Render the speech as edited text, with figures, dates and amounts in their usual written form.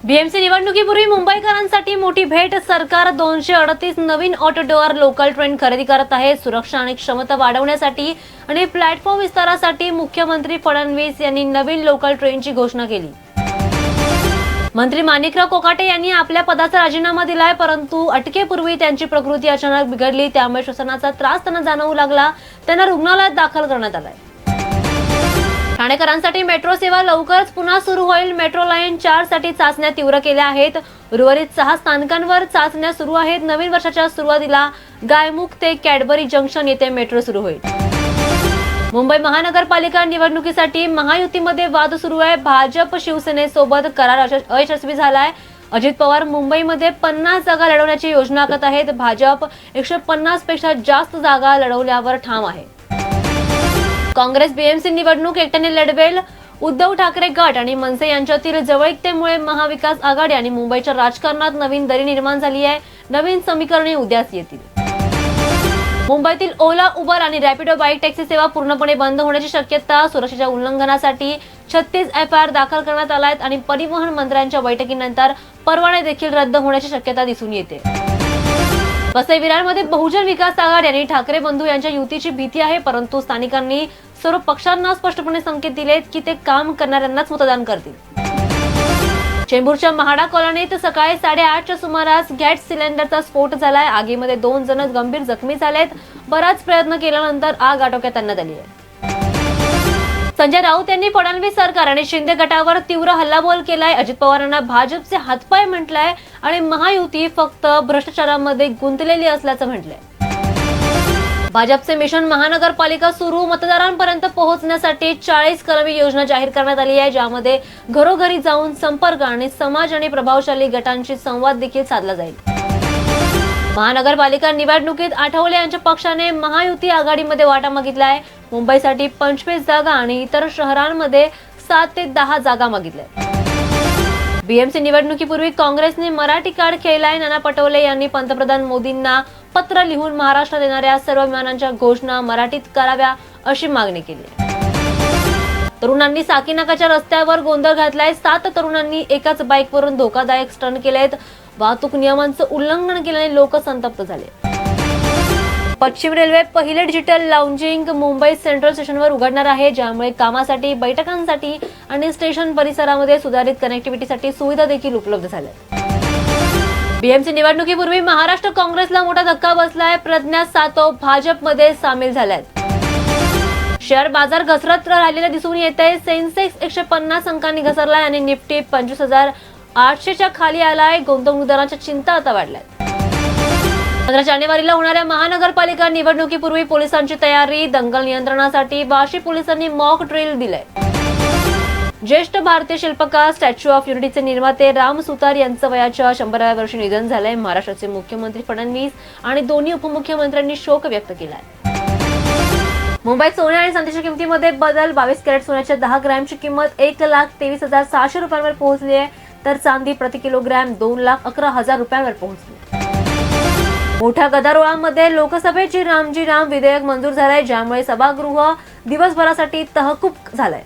BMC निवडणुकीपूर्वी मुंबईकरांसाठी मोठी भेट. सरकार 238 नवीन ऑटो डोअर लोकल ट्रेन खरेदी करत आहे. सुरक्षा आणि क्षमता वाढवण्यासाठी आणि प्लॅटफॉर्म विस्तारासाठी मुख्यमंत्री फडणवीस यांनी नवीन लोकल ट्रेनची घोषणा केली. मंत्री माणिकराव कोकाटे यांनी आपल्या पदाचा राजीनामा दिलाय, परंतु अटकेपूर्वी त्यांची प्रकृती अचानक बिघडली, त्यामुळे श्वसनाचा त्रास त्यांना जाणवू लागला. त्यांना रुग्णालयात दाखल करण्यात आलाय. ठाणेकरांसाठी मेट्रो सेवा लवकरच पुन्हा सुरू होईल. मेट्रो लाईन 4 साठी चाचण्या तीव्र केल्या आहेत. उर्वरित 6 स्थानकांवर चाचण्या सुरू आहेत. नवीन वर्षाच्या सुरुवातीला गायमुख ते कॅडबरी जंक्शन येथे मेट्रो सुरू होईल. मुंबई महानगरपालिका निवडणुकीसाठी महायुतीमध्ये वाद सुरू आहे. भाजप शिवसेनेसोबत करार अयशस्वी झालाय. अजित पवार मुंबईमध्ये 50 जागा लढवण्याची योजना आखत आहेत. भाजप 150 पेक्षा जास्त जागा लढवल्यावर ठाम आहे. काँग्रेस बीएमसी निवडणूक एकट्याने लढवेल. उद्धव ठाकरे गट आणि मनसे यांच्यातील जवळीकतेमुळे महाविकास आघाडी आणि मुंबईच्या राजकारणात नवीन दरी निर्माण झाली आहे. नवीन समीकरणे उद्याच येतील. मुंबईतील ओला, उबर आणि रॅपिडो बाईक टॅक्सी सेवा पूर्णपणे बंद होण्याची शक्यता. सुरक्षेच्या उल्लंघनासाठी 36 एफआयआर दाखल करण्यात आल्या आणि परिवहन मंत्र्यांच्या बैठकीनंतर परवाने देखील रद्द होण्याची शक्यता दिसून येते. वसई विरारमध्ये बहुजन विकास आघाडी आणि ठाकरे बंधू यांच्या युतीची भीती आहे, परंतु स्थानिकांनी सर्व पक्षांना स्पष्टपणे संकेत दिलेत की ते काम करणाऱ्यांनाच मतदान करतील. चेंबूरच्या महाडा कॉलनीत सकाळी 8:30च्या सुमारास गॅस सिलेंडरचा स्फोट झालाय. आगीमध्ये 2 जण गंभीर जखमी झालेत. बराच प्रयत्न केल्यानंतर आग आटोक्यात आणण्यात आली आहे. संजय राऊत यांनी फडणवीस सरकार आणि शिंदे गटावर तीव्र हल्लाबोल केलाय. अजित पवारांना भाजपचे हातपाय म्हटलंय आणि महायुती फक्त भ्रष्टाचारामध्ये गुंतलेली असल्याचं म्हटलंय. भाजपचे मिशन महानगरपालिका सुरू. मतदारांपर्यंत पोहोचण्यासाठी 40 कलमी योजना जाहीर करण्यात आली आहे, ज्यामध्ये घरोघरी जाऊन संपर्क आणि समाज आणि प्रभावशाली गटांशी संवाद देखील साधला जाईल. महानगरपालिका निवडणुकीत आठवले यांच्या पक्षाने महायुती आघाडीमध्ये वाटा मागितलाय. मुंबईसाठी 25 जागा आणि इतर शहरांमध्ये 7 ते 10 जागा मागितल्या. बीएमसी निवडणुकीपूर्वी काँग्रेसने मराठी कार्ड खेळलाय. नाना पटोले यांनी पंतप्रधान मोदींना पत्र लिहून महाराष्ट्रात येणाऱ्या सर्व विमानांच्या घोषणा मराठीत कराव्या अशी मागणी केली. तरुणांनी साकीनाकाच्या रस्त्यावर गोंधळ घातलाय. 7 तरुणांनी एकाच बाईकवरून धोकादायक स्टंट केलेत. वाहतूक नियमांचं उल्लंघन केल्याने लोक संतप्त झाले. पश्चिम रेल्वे पहिले डिजिटल लाउंजिंग मुंबई सेंट्रल स्टेशनवर उघडणार आहे, ज्यामुळे कामासाठी, बैठकांसाठी आणि स्टेशन परिसरामध्ये सुधारित कनेक्टिव्हिटीसाठी सुविधा देखील उपलब्ध झाल्या. बीएमसी निवडणुकीपूर्वी महाराष्ट्र काँग्रेसला मोठा धक्का बसलाय. प्रज्ञा सातव भाजपमध्ये सामील झाल्यात. शेअर बाजार घसरत राहिलेला दिसून येत आहे. सेन्सेक्स 150 अंकांनी घसरलाय आणि निफ्टी 25,800च्या खाली आलाय. गुंतवणूकदारांच्या चिंता आता वाढल्यात. 15 जानेवारीला होणाऱ्या महानगरपालिका निवडणुकीपूर्वी पोलिसांची तयारी. दंगल नियंत्रणासाठी वाशी पोलिसांनी मॉक ड्रिल दिलंय. ज्येष्ठ भारतीय शिल्पकार स्टॅच्यू ऑफ युनिटीचे निर्माते राम सुतार यांचं वयाच्या 100व्या वर्षी निधन झालंय. महाराष्ट्राचे मुख्यमंत्री फडणवीस आणि दोन्ही उपमुख्यमंत्र्यांनी शोक व्यक्त केलाय. मुंबईत सोने आणि चांदीच्या किमतीमध्ये बदल. 22 कॅरेट सोन्याच्या 10 ग्रॅमची किंमत 1,23,600 रुपयांवर पोहोचली आहे, तर चांदी प्रति किलोग्रॅम 2,11,000 रुपयांवर पोहोचली. मोठ्या गदारोळामध्ये लोकसभेची रामजी राम विधेयक मंजूर झालंय, ज्यामुळे सभागृह दिवसभरासाठी तहकूब झालंय.